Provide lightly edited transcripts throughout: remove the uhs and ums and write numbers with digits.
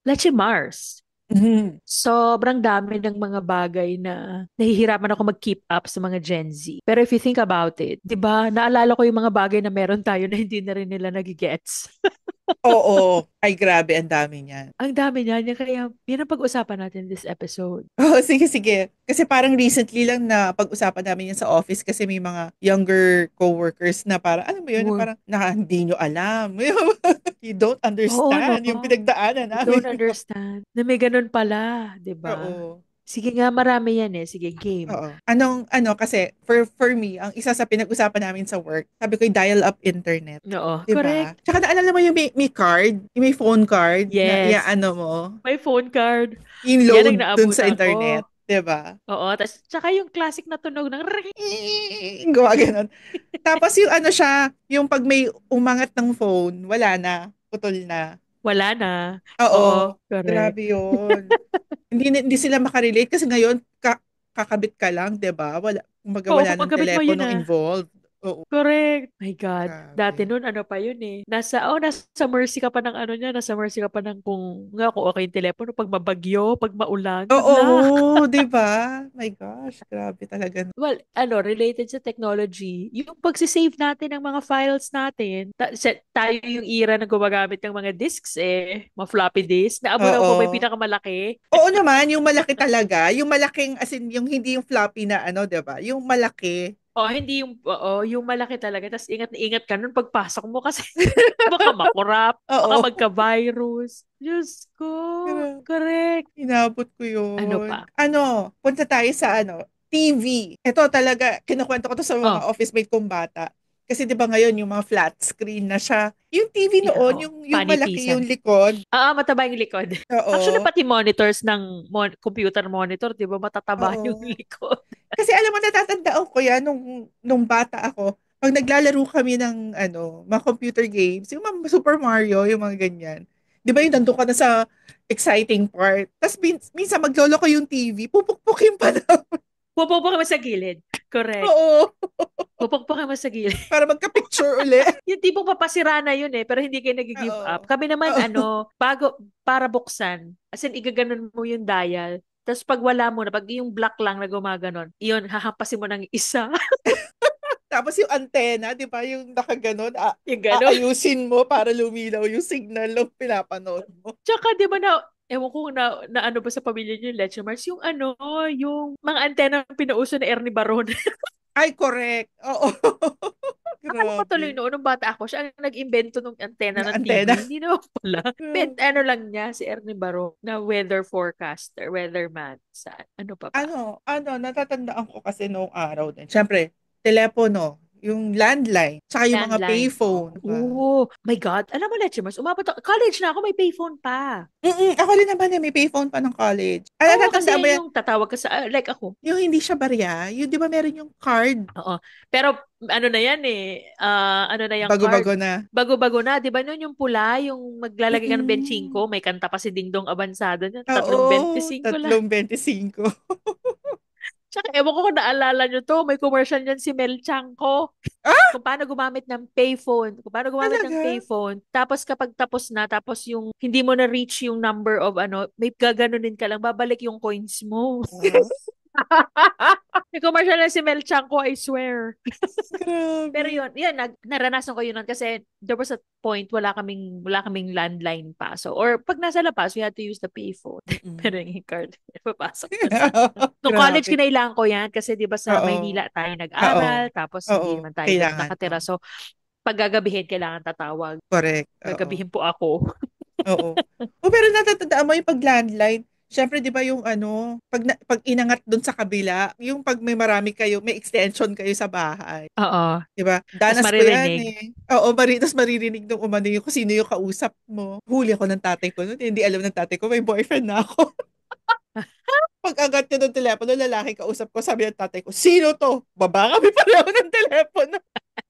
Leche Mars. Mhm. Sobrang dami ng mga bagay na nahihirapan ako mag-keep up sa mga Gen Z. Pero if you think about it, 'di ba? Naalala ko yung mga bagay na meron tayo na hindi na rin nila nagigets. Oo. Ay, grabe, ang dami niyan. Ang dami niyan, yan kaya yan ang pag-usapan natin this episode. Oo, sige, sige. Kasi parang recently lang na pag-usapan namin yan sa office kasi may mga younger coworkers na parang, alam mo yun, na Uy, parang hindi nyo alam. You don't oo, no? understand yung pinagdaanan I namin. don't understand. Na may ganun pala, 'di ba? Oo. Sige nga, marami yan eh. Sige, game. Oo. Kasi for me, ang isa sa pinag-usapan namin sa work, sabi ko, dial-up internet. Oo, 'Di ba? correct. Tsaka naalala mo yung may card, yung may phone card na Yes. iaano mo, May phone card. yung Yan ang load dun sa naabutan ko. internet. 'Di ba? Oo, tsaka yung classic na tunog ng ring. Gawa ganun. Tapos yung ano siya, yung pag may umangat ng phone, wala na, putol na. Wala na. Oo, Oo, correct. grabe yun. Hindi sila makarelate kasi ngayon, kakabit ka lang, 'di ba? Kumbaga Oo, wala ng magkabit mo yun telepono ah. involved. Oo, Correct. My God. Dati grabe. nun, ano pa yun eh. Nasa mercy ka pa ng ano niya, nasa mercy ka pa ng kung okay yung telepono, pag mabagyo, pag maulan, hala. Oo, 'di ba? My gosh, grabe talaga. Well, related sa technology, yung pagsisave natin ng mga files natin, tayo yung era na gumagamit ng mga disks eh, mga floppy disk. Naabutan mo ba yung Oo. pinakamalaki? Oo naman, yung malaki talaga, yung malaking as in yung hindi yung floppy na ano, 'di ba? Yung malaki. Hindi yung malaki talaga. Tapos ingat na ingat ka nun pagpasok mo kasi baka makurap, baka Oo. magka-virus. Diyos ko. Grabe. Correct. Inabot ko Ano yun. pa? Ano, punta tayo sa TV. Ito talaga, kinukwento ko to sa mga Oh, office mate kong bata. Kasi 'di ba ngayon yung mga flat screen na siya. Yung TV yeah, noon, oh. yung malaki yung Panitisan. likod. Mataba yung likod. Actually, Oo. pati monitors ng computer monitor, di ba, matataba yung Oo. likod. Kasi alam mo, natatandaan ko yan nung bata ako. Pag naglalaro kami ng mga computer games, yung mga Super Mario, yung mga ganyan. Di ba yung nandun ka na sa exciting part? Tapos minsan maglolo ko yung TV, pupukpukin pa na. Pupukpukin mo sa gilid. Correct. Oo. Pupukpukin mo sa gilid. Para magka-picture uli. Yung tipong papasira na yun eh, pero hindi kayo nag-give up. Oo. Kami naman, Oo. para buksan, as in, igaganon mo yung dial. Tapos pag wala mo na, pag yung black lang na gumaganon, yun, hahampasin mo ng isa. Tapos yung antenna, di ba, yung nakaganon, Yung ganon. aayusin mo para lumilaw yung signal ng pinapanood mo. Tsaka, di ba ewan ko na ano ba sa pamilya niyo, Leche Mars, yung mga antena pinauso na Ernie Baron. Ay, correct. Oo. Akala ko tuloy Grabe. noon, nung bata ako, siya ang nag-imbento ng antena Na ng TV. antena. Hindi naman pala. Ano lang niya, si Ernie Baro, na weather forecaster, weatherman. Ano pa ba? Natatandaan ko kasi noong araw din. Siyempre, telepono, yung landline, tsaka yung mga Landline. payphone, di ba? Oh, my God. Alam mo, Leche Mars, college na ako, may payphone pa. Ako rin naman may payphone pa ng college. Oo, kasi Natatandaan mo yan yan? yung tatawag ka like ako. Yung hindi siya barya, yung di ba meron yung card, Oo. Pero ano na yan eh, ano na yung card? bago-bago na. Bago-bago na, di ba nun yung pula, yung maglalagay ka ng Mm-mm. 25, may kanta pa si Dingdong Abansado niyan, tatlong Oo, 25 lang. 3.25. Tsaka ewan ko kung naalala nyo to, may commercial niyan si Mel Chanco. Ah, Kung paano gumamit ng payphone. Kung paano gumamit ng talaga? payphone. Tapos kapag tapos na, tapos yung hindi mo na reach yung number of may gaganunin ka lang, babalik yung coins mo. Ah, May commercial na si Mel Chanco, I swear. Pero grabe. yun, naranasan ko yun nun kasi there was a point wala kaming landline pa. So, or pag nasa labas, we had to use the payphone. Pero Mm-mm. yung card, papasok mo na. Nung college, Grabe. kinailangan ko yan kasi di ba sa Oo. Maynila tayo Oo. nag-aral, tapos Oo. hindi naman tayo doon Kailangan. nakatira. Oo. So, pag gagabihin, kailangan tatawag. Correct. Oo. Gagabihin po ako. Oo. Pero natatandaan mo yung pag landline, syempre 'di ba yung pag inangat doon sa kabila, yung pag may marami kayo, may extension kayo sa bahay, Oo. 'di ba? Tapos Danas ko 'yan maririnig. eh. Oo, tas maririnig nung umano yung kung sino yung kausap mo. Huli ako ng tatay ko noon, hindi alam ng tatay ko may boyfriend na ako. Pag agad niya ng telepono, lalaki kausap ko, sabi ng tatay ko, sino to? Baba kami pareho ng telepono.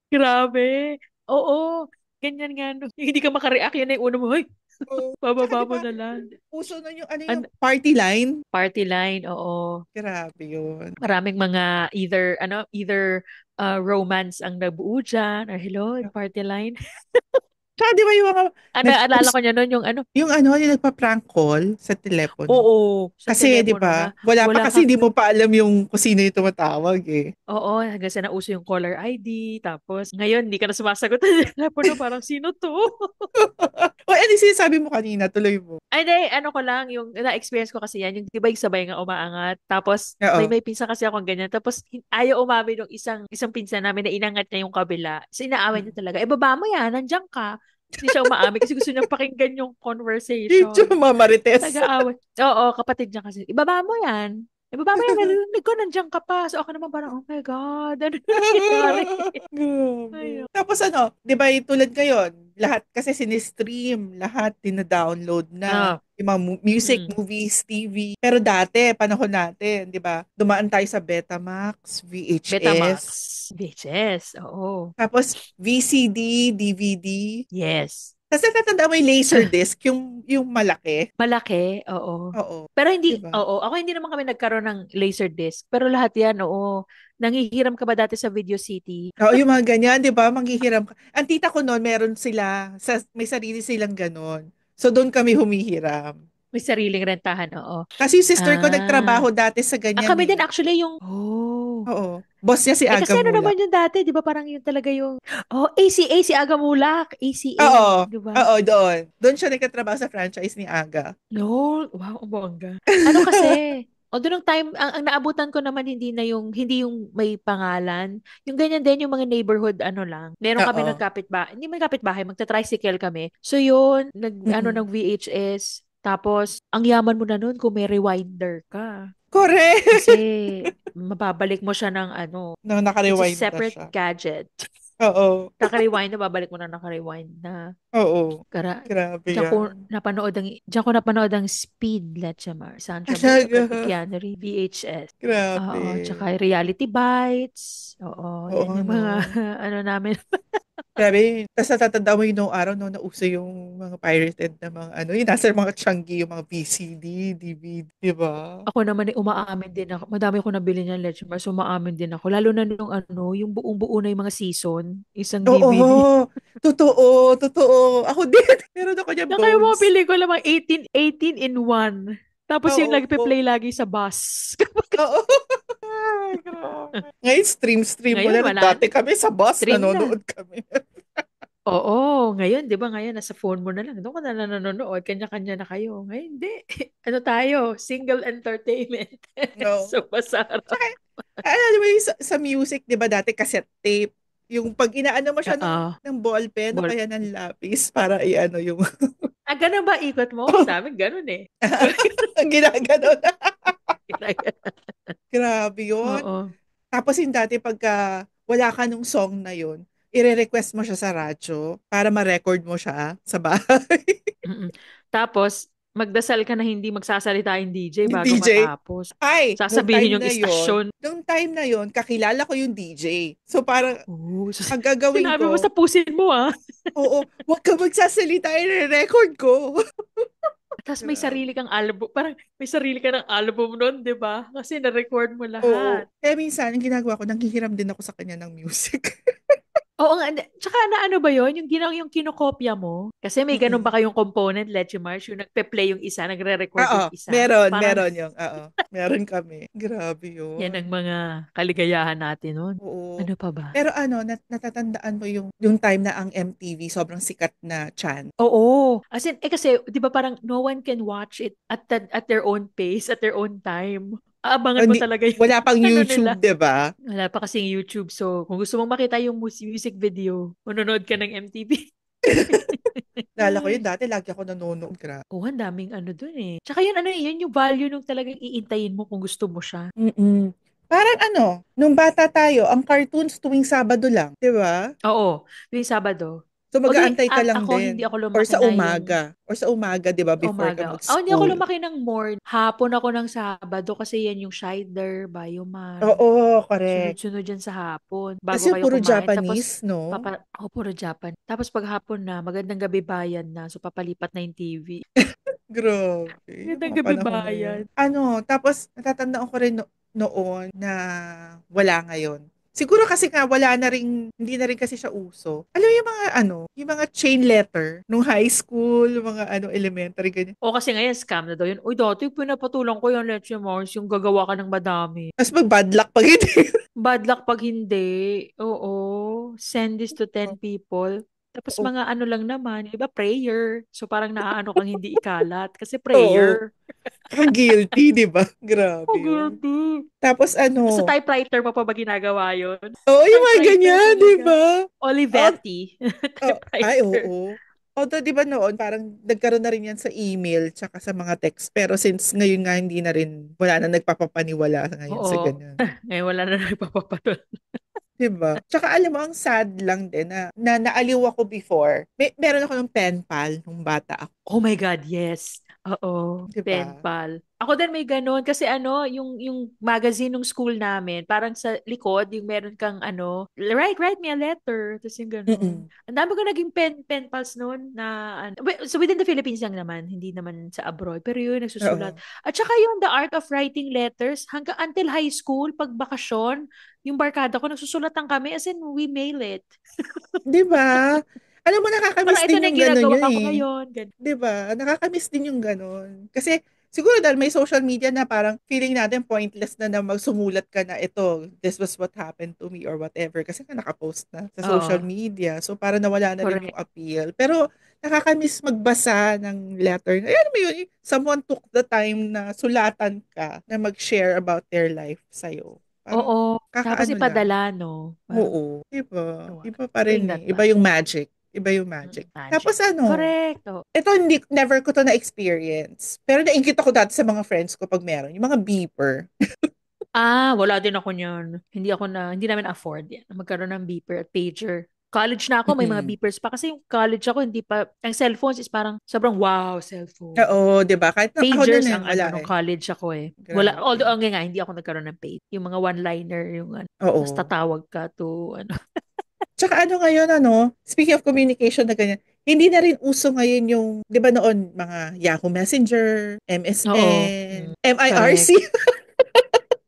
Grabe. Oo. Ganyan nga. No. Yung hindi ka makareact, yun na yung uno mo. Hoy, Oo. Tsaka 'di bababa mo ba, na lang. uso na yung yung An party line. Party line, oo. Grabe yun. Maraming mga either romance ang nabuo dyan or hello, party line. Tsaka di ba yung mga Ano, alala nag-post, ko niya noon yung ano, yung nagpa-prank call sa telepono. oo, sa Kasi di telepono ba, na wala pa wala kasi kang, hindi mo pa alam yung kung sino yung tumatawag eh. oo, hanggang sa nauso yung caller ID, tapos ngayon, hindi ka na sumasagot sa telepono, parang sino to? O, ano yung sinasabi mo kanina? Tuloy mo. Ay, di, ano ko lang, yung na-experience ko kasi yan, yung di ba yung sabay nga umaangat, tapos Oo. may pinsan kasi akong ganyan, tapos ayaw umamin ng isang pinsan namin na inangat niya yung kabila. So, inaaway niya talaga, baba mo yan, nandiyan ka. Hindi siya umaamin kasi gusto niyang pakinggan yung Yung conversation. mamarites. Nag-aaway. Oo, kapatid niya kasi, ibaba mo yan. Ibaba mo yan, narinig ko, nandiyan ka pa. So, ako naman parang, oh my God, ano nangyayari? Grabe. Ayun. Tapos ano, 'di ba tulad ngayon, lahat kasi sinistream, lahat dina-download na, Ah, yung mga music, mm. movies, TV. Pero dati, panahon natin, 'di ba? Dumaan tayo sa Betamax, VHS, Betamax. VHS, oo. tapos VCD, DVD. Yes. Tapos natatanda mo yung Laserdisc, yung malaki. Malaki, oo. Oo. Pero 'Di hindi, ba? oo, ako hindi naman kami nagkaroon ng Laserdisc. Pero lahat yan, oo. Nangihiram ka ba dati sa Video City? Oo, yung mga ganyan, 'di ba? Manghihiram ka. Ang tita ko noon, meron sila, may sarili silang ganon. So doon kami humihiram. May sariling rentahan, oo. Kasi yung sister ko Ah. nagtrabaho dati sa ganyan Kami din eh. actually yung, oh. Oo. Boss niya si Eh Aga kasi ano Mula. naman yung dati, di ba parang yun talaga yung, oh, ACA, si Agamulak, ACA, Oo. di ba? Oo, doon. Doon siya nagkatrabaho sa franchise ni Aga. No, wow, ang bongga. Ano kasi, although nung time, ang naabutan ko naman hindi yung may pangalan. Yung ganyan din, yung mga neighborhood, ano lang. Meron kami ng Oo. kapitbahay, hindi man kapitbahay, magta-tricycle kami. So yun, Mm-mm. ng VHS. Tapos, ang yaman mo na nun kung may rewinder ka. Correct. Kasi, mababalik mo siya ng ano, No, it's a naka-rewind na separate siya. gadget. Oo. Kaka-rewind na, babalik mo na naka-rewind na. Oo. Kara, Grabe yan. diyan ko napanood ang Speed, Letchamar, Sandra Bullock at Talaga. Keanu Reeves, VHS. Oo, Grabe. tsaka Reality Bites. Oo, yan Oo, yung mga no. ano namin. Grabe. Tapos natatanda mo yung noong araw, no, nauso yung mga pirated na mga ano, yung nasa mga Changi, yung mga VCD, DVD, di ba? Ako naman ay umaamin din ako. Madami ko nabili niyan, Letchamar, so umaamin din ako. Lalo na nung ano, yung buong-buo na yung mga season, isang DVD. Oo, totoo, totoo. Ako din. Meron ako niyang Na kayo mga bones. pelikula, mga 18 in one. Tapos yung Oo, nagpe-play lagi sa bus. oo. Ay, grabe. Ngayon, stream mo Ngayon, na. wala Dati na. kami sa bus, Stream na. nanonood kami. Oo, ngayon, di ba ngayon, nasa phone mo na lang. Doon ka na lang nanonood, kanya-kanya na kayo. Ngayon, hindi. Ano tayo? Single entertainment. No. So, masarap. Tsaka, alam mo yung sa music, di ba dati cassette tape? Yung pag inaano mo siya Oo. ng ballpen o Ball. kaya ng lapis para iano yung Ah, ganun ba ikot mo? Sa amin, ganun eh. ginagano na. Grabe yun. Oo. Tapos yung dati pagka wala ka nung song na yun, ire-request mo siya sa radyo para ma-record mo siya sa bahay. Mm-mm. Tapos, magdasal ka na hindi magsasalita yung DJ Yung bago DJ. matapos. Ay, Sasabihin yung istasyon. nung time na yon, kakilala ko yung DJ. So parang Oo. So, ang gagawin sinabi mo ko, sa pusin mo ah. oo, wag ka magsasalita, i-record ko. Tapos may Grabe. sarili kang album. Parang may sarili ka ng album nun, di ba? Kasi na-record mo Oo. lahat. Kaya minsan, ang ginagawa ko, nanghihiram din ako sa kanya ng music. Oo nga. Tsaka na ano ba yon yung, yung kinokopya mo? Kasi may ganun ba Mm-mm. kayong component, Leche Mars, yung nagpe-play yung isa, nagre-record Oo, yung isa? Parang meron yung, oo. Meron kami. Grabe yan ang yun. mga kaligayahan natin nun. Oo. Ano pa ba? Pero ano, natatandaan mo yung time na ang MTV sobrang sikat na chan. Oo. As in, kasi, di ba parang no one can watch it at their own pace, at their own time. Aabangan mo Hindi, talaga yung wala pang ano YouTube, nila. 'di ba? Wala pa kasing YouTube. So, kung gusto mong makita yung music video, manonood ka ng MTV. Lala ko yun dati, lagi ako nanonood. Oo, ang daming ano dun eh. Tsaka yun, ano yun, yung value nung talagang iintayin mo kung gusto mo siya. Mm. Parang ano, nung bata tayo, ang cartoons tuwing Sabado lang, 'di ba? Oo, yung Sabado. So Although, mag-aantay ka lang ako, hindi din. ako Or lumaki sa na yung umaga. Or sa umaga, 'di ba, before ka umaga. Oh, hindi ako mag-school. lumaki ng morning. Hapon ako ng Sabado kasi yan yung Shider, Bioman. Oo, correct. Sunod-sunod yan sa hapon bago Kasi kayo puro kumain. Tapos, Japanese, no? puro Japan. Tapos pag hapon na, magandang gabi bayan na. So, papalipat na yung TV. Grabe, yung Magandang mga gabi panahon na yun. bayan. Ano, tapos natatandaan ko rin noon na wala ngayon. Siguro kasi nga wala na rin, hindi na rin kasi siya uso. Alam mo yung mga ano, yung mga chain letter nung high school, yung mga ano, elementary, ganyan. O kasi ngayon, scam na daw yun. Uy, dati pinapatulang ko yung Leche Mars, yung gagawa ka ng madami. Tapos mag-bad luck pag hindi. Bad luck pag hindi. Oo. Send this to 10 people. Tapos Oo. mga ano lang naman, iba prayer. So parang naaano kang hindi ikalat kasi Oo. prayer. Guilty, di ba? Oh, Grabe yun. guilty. Tapos Sa ano, typewriter mo pa ba ginagawa yun? oo, yung mga Typewriter ganyan, di talaga. ba? Oh, Olivetti. ay, Typewriter. oo. Although, di ba noon, parang nagkaroon na rin yan sa email tsaka sa mga text. Pero since ngayon nga hindi na rin, wala na nagpapapaniwala ngayon sa Oo. ganyan. Ngayon wala na nagpapapatol. Di ba? Tsaka alam mo, ang sad lang din na naaliw ako before. Meron ako ng pen pal nung bata ako. Oh my God, yes. Oo, Di pen ba? pal. Ako din may ganun kasi ano, yung magazine ng school namin, parang sa likod, yung meron kang ano, write me a letter. Tapos yung ganun. Mm-mm. Ang dami ko naging pen pals noon na, ano, so within the Philippines lang naman, hindi naman sa abroad. Pero yun, nagsusulat. Oo. At saka yung the art of writing letters, hanggang until high school, pag bakasyon, yung barkada ko, nagsusulatan kami, as in, we mail it. Di ba? Alam mo, nakakamiss Parang ito din na yung yung gano'n ginagawa yun ko eh. ngayon. 'Di ba? Nakakamiss din yung gano'n. Kasi siguro dahil may social media na parang feeling natin pointless na magsumulat ka na ito, this was what happened to me or whatever kasi nga nakapost na sa social Oo, media. So para nawala na rin yung correct. appeal. Pero nakakamiss magbasa ng letter. Ay, alam mo yun, someone took the time na sulatan ka na mag-share about their life sa'yo. Parang Oo. Tapos kakaano lang. ipadala, no? Parang, Oo, 'di ba? wow, Iba pa rin bring eh. that Iba back. yung magic. Iba yung magic. Tapos Magic. ano, Correct. Oh. ito hindi never ko to na-experience. Pero nainggit ako dati sa mga friends ko pag meron, yung mga beeper. Ah, wala din ako niyan. Hindi namin afford yan. Magkaroon ng beeper at pager. College na ako, may mga Mm. beepers pa. Kasi yung college ako, hindi pa, ang cellphones is parang sobrang wow, cellphone. Oo, 'di ba? Kahit na, ako din Pagers eh, ang wala ano nung eh. college ako eh. Wala, although Grabe. nga, hindi ako nagkaroon ng page. Yung mga one-liner, yung ano, tapos Oo. tatawag ka to, ano. Tsaka ano ngayon, ano, speaking of communication na ganyan, hindi na rin uso ngayon yung, 'di ba noon, mga Yahoo Messenger, Oo. MSN, MIRC. Correct.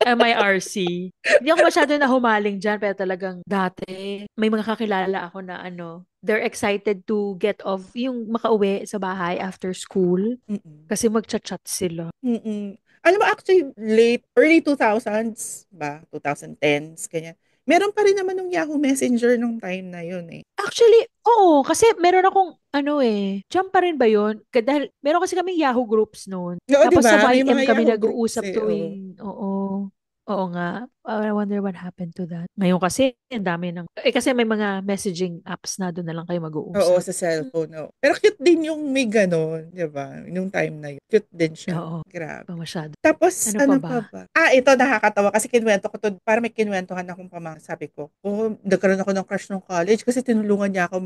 MIRC. Hindi ako masyado nahumaling dyan, pero talagang dati, may mga kakilala ako na ano, they're excited to get off, yung makauwi sa bahay after school, Mm-mm. kasi magchat-chat sila. Mm. Alam mo, actually, early 2000s ba? 2010s, ganyan. Meron pa rin naman ng Yahoo Messenger nung time na yun eh. Actually, oo, kasi meron akong, ano eh, jump pa rin ba yun? Dahil meron kasi kaming Yahoo groups noon. Oo, di Tapos sa ba? May YM mga kami Yahoo groups nag-uusap eh. Oo. tuwing, oo. Oo nga. I wonder what happened to that. Ngayon kasi, ang dami ng, kasi may mga messaging apps na doon na lang kayo Oo, mag-uusap. sa cellphone. Oo. Pero cute din yung may ganon, di ba? Yung time na yun. Cute din siya. Oo, Grabe. pa masyado. Tapos, Ano pa ano ba? pa ba? Ah, ito nakakatawa kasi kinuwento ko to, para may kinuwentuhan akong pamang, sabi ko, oh, nagkaroon ako ng crush nung college kasi tinulungan niya ako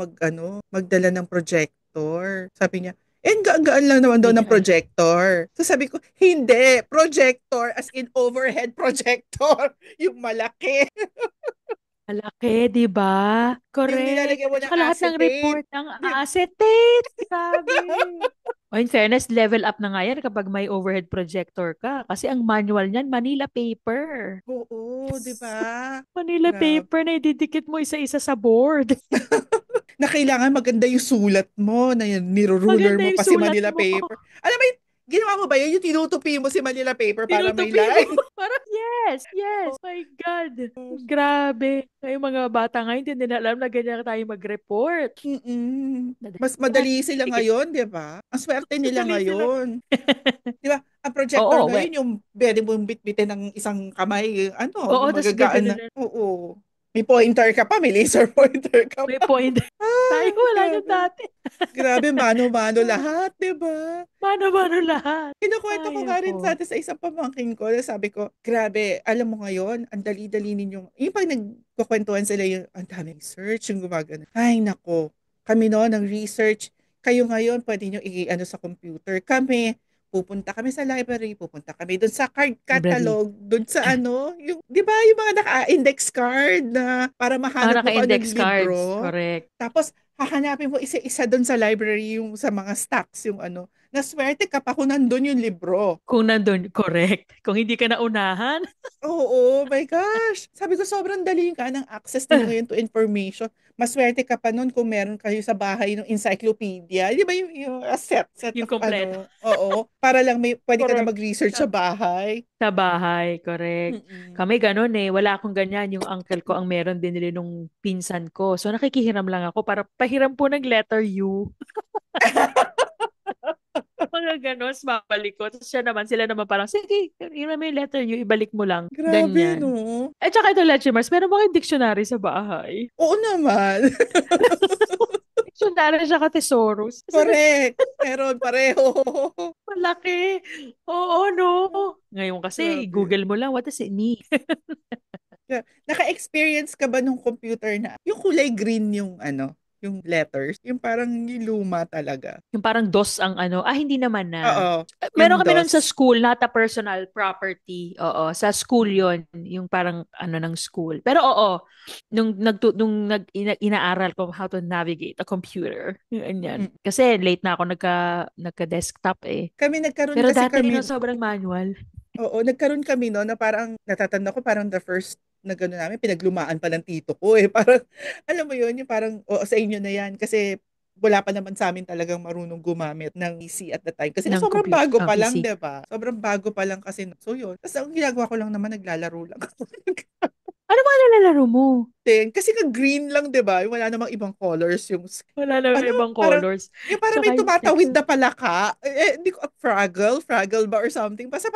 magdala ng projector. Sabi niya, eh, gaan lang naman daw Hindi ng niya alam. projector. So sabi ko, hindi, projector as in overhead projector, yung malaki, Malaki, di ba? yung Correct. nilalagyan mo At ng saka lahat ng acetate. report ng Di ba? acetate. Grabe. O in fairness, level up na nga yan kapag may overhead projector ka. Kasi ang manual niyan, Manila paper. Oo, di ba? Manila paper Grabe. na ididikit mo isa-isa sa board. Na kailangan maganda yung sulat mo, na yun, niro-ruler Maganda mo yung pa si sulat Manila mo. paper. Alam mo yun, ginawa mo ba yun? Yung tinutupi mo si Manila paper para may Tinutupi mo. line. Parang, yes, yes. My God. Grabe. Yung mga bata ngayon, hindi nila alam na ganyan tayo mag-report. Mm-mm. Mas Yan. madali sila Dikit. ngayon, di ba? Ang swerte nila Madali sila. ngayon. Di ba? Ang projector Oo, well. ngayon, yung pwede mong bitbitin ng isang kamay, ano, Oo, yung tas gagano magagaan na. na. Oo. May pointer ka pa, may laser pointer ka May pa. point. Tayo Ah, wala niyan grabe. dati. Grabe, mano-mano lahat, di ba? Mano-mano lahat. Kinukuwento ko Ay, nga rin ako. sa isang pamangkin ko, na sabi ko, grabe, alam mo ngayon, ang dali-dali ninyong, yung pag nagkukwentuhan sila, yung ang daming research, yung gumagana. Ay, nako, kami no, ng research, kayo ngayon, pwede nyo i-ano sa computer. Kami, pupunta kami sa library, pupunta kami doon sa card Library. catalog, doon sa ano, yung, di ba, yung mga naka-index card na para Ah, mahanap mo kung anong naka-index cards. libro. Correct. Tapos, hahanapin mo isa-isa doon sa library yung sa mga stocks, yung ano, Naswerte ka pa kung nandun yung libro. Kung nandun, correct. Kung hindi ka naunahan, Oo, my gosh. Sabi ko, sobrang dali ka ng access nila ngayon to information. Maswerte ka pa nun kung meron kayo sa bahay ng encyclopedia. Di ba yung set yung of kompleto. oo, para lang pwede ka na Correct. mag-research sa bahay. Sa bahay, correct. Mm-mm. Kami ganun eh. Wala akong ganyan. Yung uncle ko ang meron din nila nung pinsan ko. So nakikihiram lang ako para pahiram po ng letter U. Mga ganon, babalik ko. Tapos siya naman, sila naman parang, sige, hiram mo yung letter U, ibalik mo lang. Grabe, Ganyan. no? At saka ito, Lechimars, meron ba kayong dictionary sa bahay? Oo naman. Dictionary siya ka thesaurus. Kasi Correct. Meron pareho. malaki. Oo, no. Ngayon kasi, Grabe. Google mo lang, what does it mean? Naka-experience ka ba nung computer na yung kulay green yung yung letters, yung parang yung luma talaga. Yung parang DOS ang ano. Ah, hindi naman na. Oo, Meron yung kami nun sa DOS. school, not a personal property. Oo, sa school Mm. yon yung parang ano ng school. Pero oo, inaaral ko how to navigate a computer. Yan. Mm. Kasi late na ako nagka-desktop eh. Kami nagkaroon Pero kasi dati kami, no, sobrang manual. oo, nagkaroon kami no na parang natatanda ko parang the first na gano'n namin pinaglumaan pa ng tito ko eh. Parang alam mo yun, yung parang sa inyo na yan kasi wala pa naman sa amin talagang marunong gumamit ng PC at the time. Kasi Ng sobrang computer, bago pa lang, PC. 'di ba? Sobrang bago pa lang kasi. So yun. Tapos ang ginagawa ko lang naman naglalaro lang ako. Ano ba nilalaro mo? Din. Kasi ka green lang, 'di ba? Wala namang ibang colors yung Wala na ano, ibang parang colors. yung parang may Tsaka yung tumatawid text. na palaka. Hindi ko, Fraggle ba or something. Basta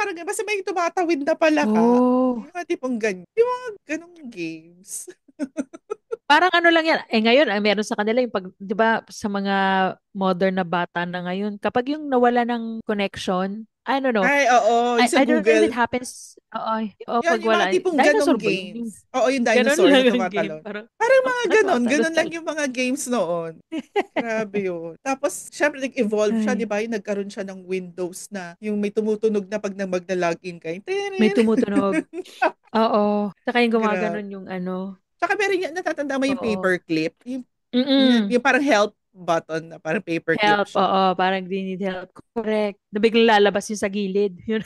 may tumatawid na palaka. Oh. Yung mga tipong ganyan. Yung mga ganong games. Parang ano lang yan. Eh ngayon, ang meron sa kanila yung pag, 'di ba, sa mga modern na bata na ngayon, kapag yung nawala ng connection, I don't know. Ay, oo, yung sa I don't know if it Google. happens. Oo, Yan, pag yung mga wala. tipong ganong Dinosaur ba yun? games. Oo, yung Ganon dinosaur na lang ang game. tumatalon. Parang, Parang oh, mga ganon. Ganon lang tumatalon-talon. yung mga games noon. Grabe yun. Tapos, syempre, nag-evolve siya, di Ay, ba? Yung nagkaroon siya ng Windows na yung may tumutunog na pag mag-login ka. Yung may tirin. tumutunog. Oo. Saka yung Grabe. gumaganon yung ano. Tsaka meron yung natatanda mo yung Oo. paperclip. Mm-mm. Yung parang help button na parang paperclip Help. siya. Oo. Parang they need help. Correct. Na biglang lalabas yung sa gilid. Yun.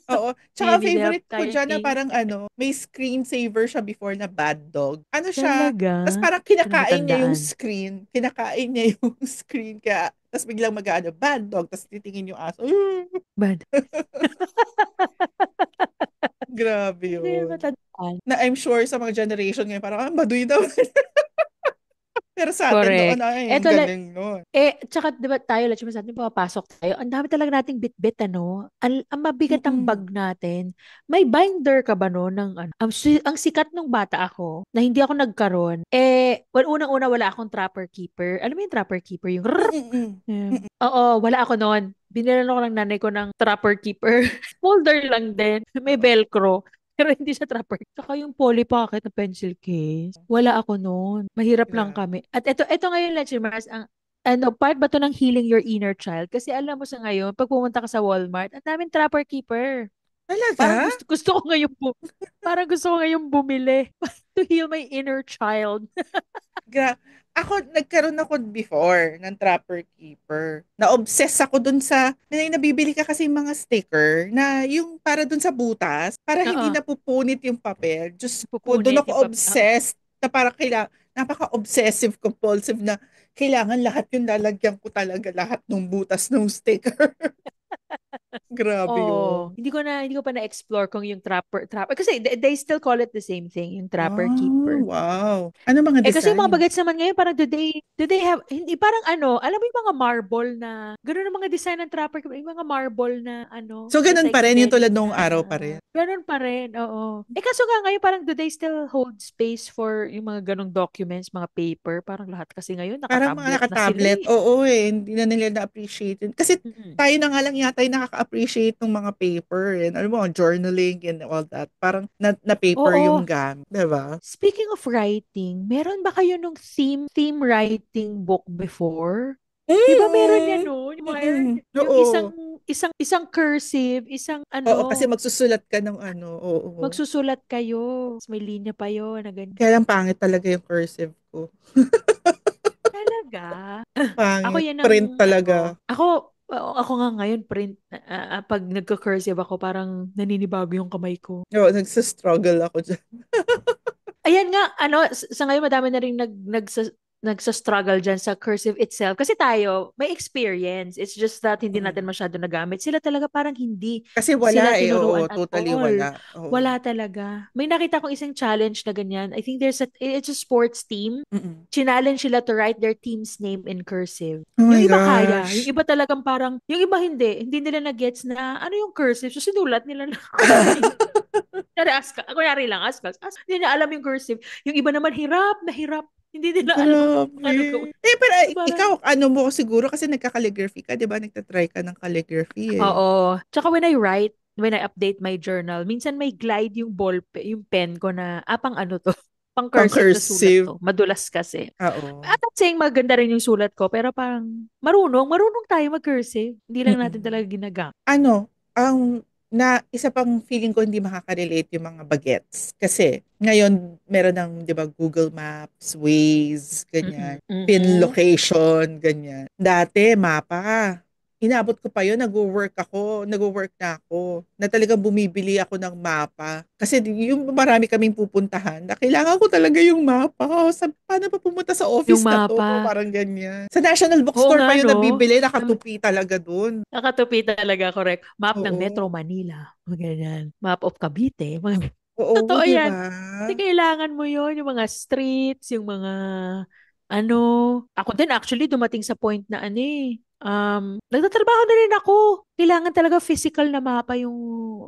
Oo. Do you Tsaka need help favorite ko dyan na typing? parang may screensaver siya before na bad dog. Ano siya? Talaga? Tapos parang Hindi ko na kinakain niya yung matandaan. screen. Kinakain niya yung screen. Kaya, tapos biglang bad dog. Tapos titingin yung aso. Bad. Grabe Hindi ko na yun. matandaan. Na I'm sure sa mga generation ngayon, parang, baduy daw. Pero sa atin noon, Correct. ay, ang Eto, galing noon. tsaka diba tayo, let's say, natin papasok tayo. Ang dami talaga nating bit-bit, ano? Ang mabigat ang Mm-mm. bag natin. May binder ka ba no ng ano? Ang sikat nung bata ako, na hindi ako nagkaroon, well, unang-una wala akong trapper keeper. Alam mo yung trapper keeper? Yung rrrr. Mm-mm. Mm-mm. Oo, wala ako noon. Binilan ako ng nanay ko ng trapper keeper. Folder lang din. May velcro. Pero hindi siya trapper. Saka yung Polly Pocket na pencil case. Wala ako noon. Mahirap lang Grabe. kami. At ito ngayon, Leche Mars, ang ano, part ba to ng healing your inner child? Kasi alam mo sa ngayon, pag pumunta ka sa Walmart, ang daming trapper keeper. Parang Talaga? gusto ko ngayon parang gusto ko ngayon bumili to heal my inner child. Ako, nagkaroon ako before ng Trapper Keeper. Na-obsess ako dun sa, may nabibili ka kasi mga sticker na yung para dun sa butas, para hindi Oo, napupunit yung papel. Diyos ko, dun pupunit ako yung obsessed na para napaka-obsessive compulsive na kailangan lahat yung lalagyan ko talaga lahat ng butas ng sticker. Grabe Oh, yun. hindi ko pa na-explore kung yung trapper kasi they still call it the same thing, yung trapper Oh, keeper. wow. Ano mga Kasi yung mga design? bagets naman ngayon, parang do they have, hindi, parang ano, alam mo yung mga marble na, gano'n ang mga design ng trapper keeper, yung mga marble na, ano, So, ganun pa rin, yung design-design tulad na, nung araw pa rin. gano'n pa rin, oo. Kaso nga ngayon, parang do they still hold space for yung mga ganong documents, mga paper, parang lahat kasi ngayon, Parang mga naka-tablet na sila naka-tablet, eh. oo eh, hindi na nila na-appreciate yun. Kasi Mm-mm. tayo na nga lang yata yung nakaka-appreciate ng mga paper and alam mo, journaling and all that. Parang na paper Oo. yung gamit, di ba? Speaking of writing, meron ba kayo nung theme writing book before? 'Di ba meron yan Mm, no? Yung mga yung isang oo. isang isang cursive, isang Oo, kasi ano, magsusulat ka ng ano, oo. magsusulat kayo. Tapos may linya pa yon na ganyan. Kaya lang pangit talaga yung cursive ko. Talaga? Ako Pangit. yan ang Print talaga. ano. Ako Ako nga ngayon, pag nagka-cursive ako, parang naninibago yung kamay ko. Oo, nagsa-struggle ako dyan. Ayan nga, sa ngayon madami na rin nagsa-struggle dyan sa cursive itself. Kasi tayo, may experience. It's just that hindi natin Mm. masyado nagamit. Sila talaga parang hindi Kasi sila wala eh, tinuruan oo, at totally all. wala. Oo. Wala talaga. May nakita kong isang challenge na ganyan. I think it's a sports team. Mm-mm. Challenge sila to write their team's name in cursive. Oh Yung my iba kaya. Yung gosh. iba talagang parang, yung iba hindi. Hindi nila na-gets na ano yung cursive. So sinulat nila na kung ano yung kunyari lang, askas. Hindi niya alam yung cursive. Yung iba naman, hirap na hirap. Hindi nila alam kung Grabe. ano gawin. Eh, pero So, parang, ikaw, ano mo siguro kasi nagka-calligraphy ka, di ba? Nagtatry ka ng calligraphy eh. oo. Tsaka when I update my journal, minsan may glide yung yung pen ko na, pang ano to? Pang Pang cursive na sulat cursive. to. Madulas kasi. Oo. I'm not saying maganda rin yung sulat ko, pero parang marunong tayo mag-cursive. Hindi lang natin talaga Mm-mm. ginagamit. Ano, ang isa pang feeling ko hindi makaka-relate yung mga bagets. Kasi ngayon meron ng, 'di ba, Google Maps, Waze, Mm-mm. ganyan, pin Mm-mm. location, ganyan. Dati mapa. Inabot ko pa 'yon, nagwo-work na ako. Na talagang bumibili ako ng mapa. Kasi yung marami kaming pupuntahan, na kailangan ko talaga yung mapa. Paano pa pumunta sa Yung office na to? mapa. Parang ganyan. Sa National Oo Bookstore nga, pa yun no? nabibili, nakatupi talaga dun. Nakatupi talaga, correct. Map ng Metro Oo. Manila. Mga ganyan. Map of Cavite. Mga... Oo, Totoo 'di yan. ba? Kasi kailangan mo yon yung mga streets, yung mga ano. Ako din actually dumating sa point na ano eh. Nagtatrabaho na rin ako. Kailangan talaga physical na mapa yung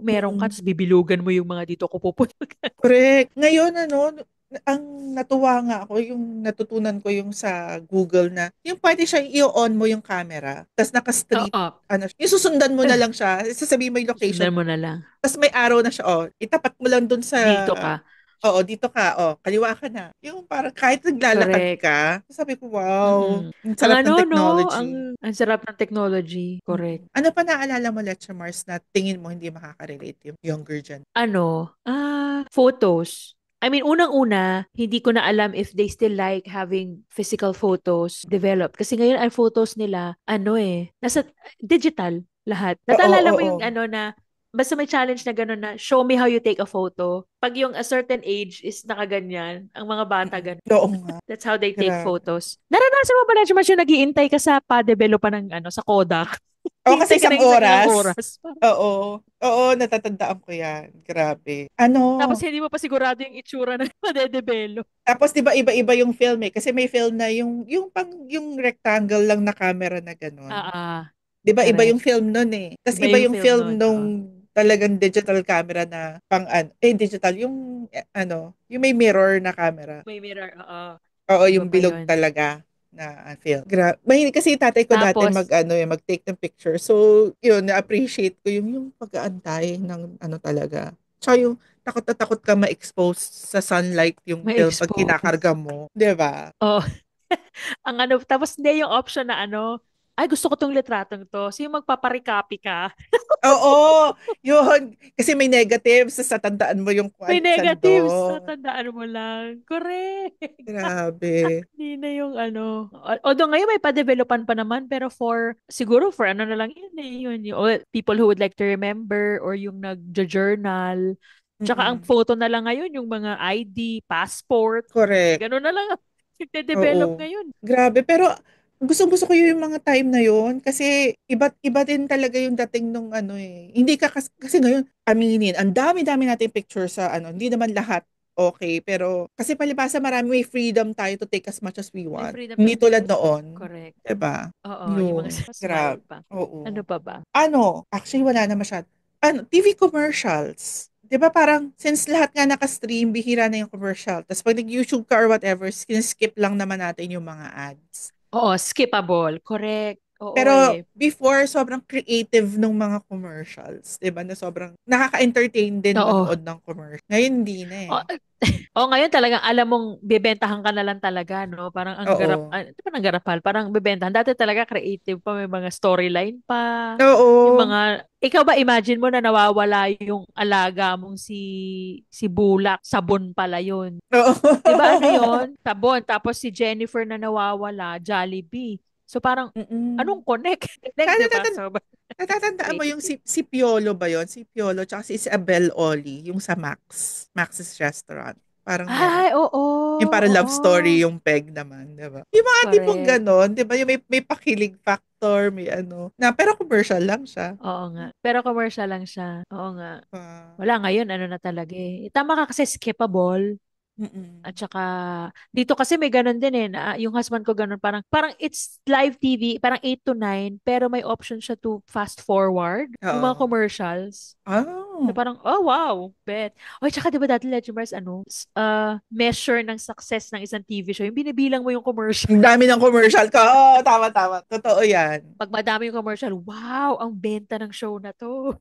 meron ka. Mm. Tapos bibilugan mo yung mga dito ko pupunta. Correct. Ngayon ang natuwa nga ako yung natutunan ko yung sa Google na yung pwede siya i-on mo yung camera, tapos naka-street Oo. ano, yung susundan mo na lang siya, sasabihin mo yung location, Sundan mo na lang. tapos may arrow na siya, oh, itapat mo lang dun sa, Dito ka. oo, dito ka, oh, kaliwa ka na. Yung parang kahit naglalakad Correct. ka, sabi ko, wow, Mm-mm. ang Ang sarap ng ano, no? technology. Ang sarap ng technology. Correct. Mm. Ano pa naalala mo, Lecha Mars, na tingin mo hindi makaka-relate yung younger gen? Photos. I mean, unang-una, hindi ko na alam if they still like having physical photos developed. Kasi ngayon, ang photos nila, nasa digital lahat. Oo, Nataalala mo oo. yung basta may challenge na gano'n na, show me how you take a photo. Pag yung a certain age is nakaganyan, ang mga bata Mm. ganun. Oo nga, That's how they take grabe. photos. Naranasan mo ba na yung nag-iintay ka sa pa-develop pa ng sa Kodak? Oo, kasi Hintay ka isang ng isang ilang oras. oras. Oo. Oo, natatandaan ko yan. Grabe. Tapos Ano, hindi mo pa sigurado yung itsura na madedevelop. tapos 'di ba iba-iba yung film eh. Kasi may film na yung rectangle lang na camera na Ah, ganun. ah, 'Di ba iba yung correct. film nun eh. Tapos Iba iba yung yung film film nun, oo. nung talagang digital camera na digital yung yung may mirror na camera. May mirror, oo. Oo, Iba yung pa bilog yun. talaga na film. Mahilig kasi tatay ko dati Tapos, mag-take ng picture. So, yun, na-appreciate ko yung pag-aantay ng ano talaga. Tsaka yung takot na takot ka ma-expose sa sunlight yung may film pag expose. kinakarga mo. 'Di ba? Oh, tapos hindi yung option na ay gusto ko tong litratong to. So yung magpaparicopy ka. Oo, yun. Kasi may negatives, sa tandaan mo yung May saan negatives. doon. Tatandaan mo lang. Correct. Grabe. Hindi na yung Although ngayon may pa-developan pa naman, pero siguro for ano na lang yun eh. People who would like to remember or yung nag-journal. Tsaka ang Mm-mm. photo na lang ngayon, yung mga ID, passport. Correct. Ganun na lang ang nagde-develop Oo. ngayon. Grabe. Pero gusto ko yung mga time na yun kasi iba din talaga yung dating nung ano eh. Hindi ka kasi ngayon, aminin, ang dami-dami nating picture sa hindi naman lahat okay. Pero kasi palibasa marami may freedom tayo to take as much as we May want. freedom to Hindi tulad take. noon. Correct. 'Di ba? Oo, yung mga Yun. smile Grabe. pa. Ano Oo. pa ba? Actually wala na masyado. TV commercials. 'Di ba parang since lahat nga naka-stream, bihira na yung commercial. Tapos pag nag-YouTube ka or whatever, skip lang naman natin yung mga ads. Oo, skippable. Correct. Oo Pero eh. before, sobrang creative ng mga commercials. 'Di ba? Na sobrang nakaka-entertain din Oo. manood ng commercial. Ngayon hindi na eh. O, ngayon talagang alam mong bebentahan ka na lang talaga, no? Parang Oo. di ba ang garapal? Parang bebentahan. Dati talaga creative pa, may mga storyline pa. Yung Oo. mga, ikaw ba imagine mo na nawawala yung alaga mong si Bulak, sabon pala yun. Oo. Di ba ano yon? Sabon. Tapos si Jennifer na nawawala, Jollibee. So parang, anong Mm. connect? Connect, Saka di ba? So, natatandaan mo yung basically. si Piolo ba yon? Si Piolo tsaka si Isabel Oli, yung sa Max's Restaurant. Parang meron. Ay, oo, Yung parang love story oo. yung Peg naman, 'di ba? Yung mga tipong Correct. gano'n, 'di ba? Yung may pakilig factor, may ano, na pero commercial lang siya. Oo nga. Pero commercial lang siya. Oo nga. Pa Wala ngayon, ano na talaga eh. Tama ka kasi skippable. At mm. saka, dito kasi may ganun din eh, na yung husband ko ganun, parang it's live TV, parang 8 to 9, pero may option siya to fast forward, yung mga Oo. commercials. So Oh, parang, oh wow, bet. O tsaka diba dati Legend ano, measure ng success ng isang TV show, yung binibilang mo yung commercial. ang dami ng commercial ka. Oo, tama, tama. Totoo yan. Pag madami yung commercial, wow, ang benta ng show na to.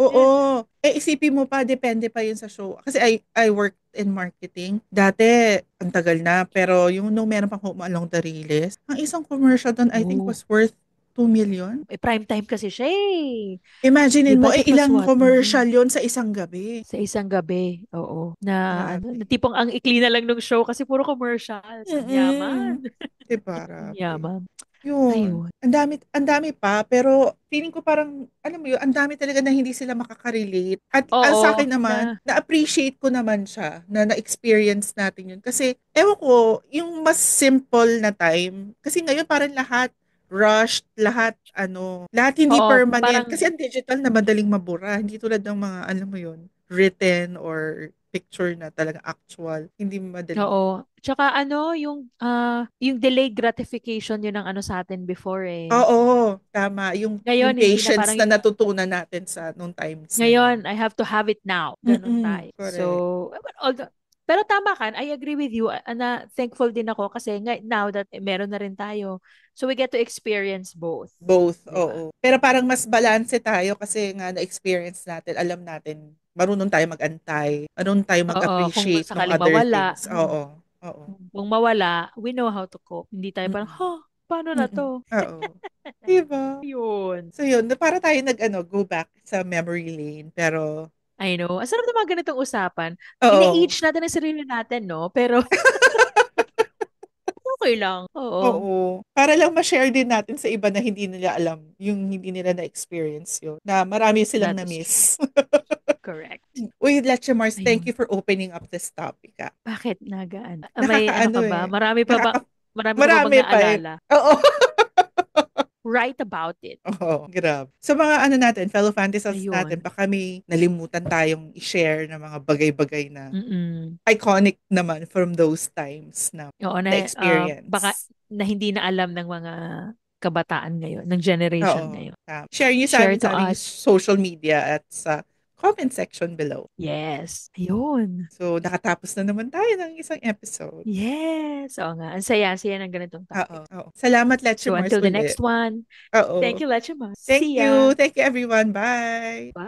Oo. Ganyan. Eh, isipin mo pa, depende pa yun sa show. Kasi I worked in marketing. Dati, ang tagal na. Pero yung nung meron pang Home Along the Riles, ang isang commercial doon, I think, Oh, was worth 2 million. prime time kasi siya eh. Di Imaginein mo, ba eh, it was ilang what? commercial yon sa isang gabi. Sa isang gabi, oo. Na ano, na Grabe. tipong ang ikli na lang ng show kasi puro commercials. Ang yaman. Mm. Diba, Ang grabe. yaman. Yun. Ayun. Ang dami pa, pero feeling ko parang, alam mo yun, ang dami talaga na hindi sila makaka-relate. At sa Oo, akin naman, na, na-appreciate ko naman siya na na-experience natin yun. Kasi, ewan ko, yung mas simple na time, kasi ngayon parang lahat rushed, lahat, ano, lahat hindi oo, permanent. parang, Kasi ang digital na madaling mabura. Hindi tulad ng mga, alam mo yun, written or picture na talaga actual. Hindi madaling mabura. oo. Tsaka ano, yung delayed gratification yun ang ano sa atin before eh. Oo, tama. Yung Ngayon, hindi na patience parang, na natutunan natin sa nung times na yun. ngayon, I have to have it now. Ganon Mm, tayo. So, correct. but pero tama kan, I agree with you, na thankful din ako kasi now that meron na rin tayo, so we get to experience both. Both, 'Di ba? oo. Pero parang mas balanse tayo kasi nga na-experience natin, alam natin, marunong tayo mag-antay, marunong tayo Oo, kung mag-appreciate ng sakaling other mawala, things. Oo, oo. kung mawala, we know how to cope. Hindi tayo parang, Mm, paano na mm, to? oo. Diba? Yun. So yun, para tayo go back sa memory lane. Pero, I know. Ang sarap ng mga ganitong usapan. oo, Ina-age natin ang sarili natin, no? Pero, okay lang. Oo. oo. Para lang ma-share din natin sa iba na hindi nila alam, yung hindi nila na-experience yun, na marami silang That is true. na-miss. Correct. Uy, Leche Mars, thank you Ayun. for opening up this topic. Ah. Bakit nagaan? May ano Nakakaano ka ba? eh. Nakaka Marami ka pa bang marami pa eh. naalala? Oo. Write about it. Oo, grabe. Sa mga ano natin, fellow fantasers natin, Ayun. baka may nalimutan tayong i-share na mga bagay-bagay na Mm-mm. iconic naman from those times na Oo na baka experience. na hindi na alam ng mga kabataan ngayon, ng generation Oo. ngayon. Share niyo sa Share amin to sa aming us. social media at sa comment section below. Yes. Ayun. So, nakatapos na naman tayo ng isang episode. Yes. Oo nga. Ang saya-saya ng ganitong Oo, topic. oo. Salamat, Let's So Mars, until the uli. next one, thank Oo. you, Lachima. Thank See you. ya. Thank you, everyone. Bye. Bye.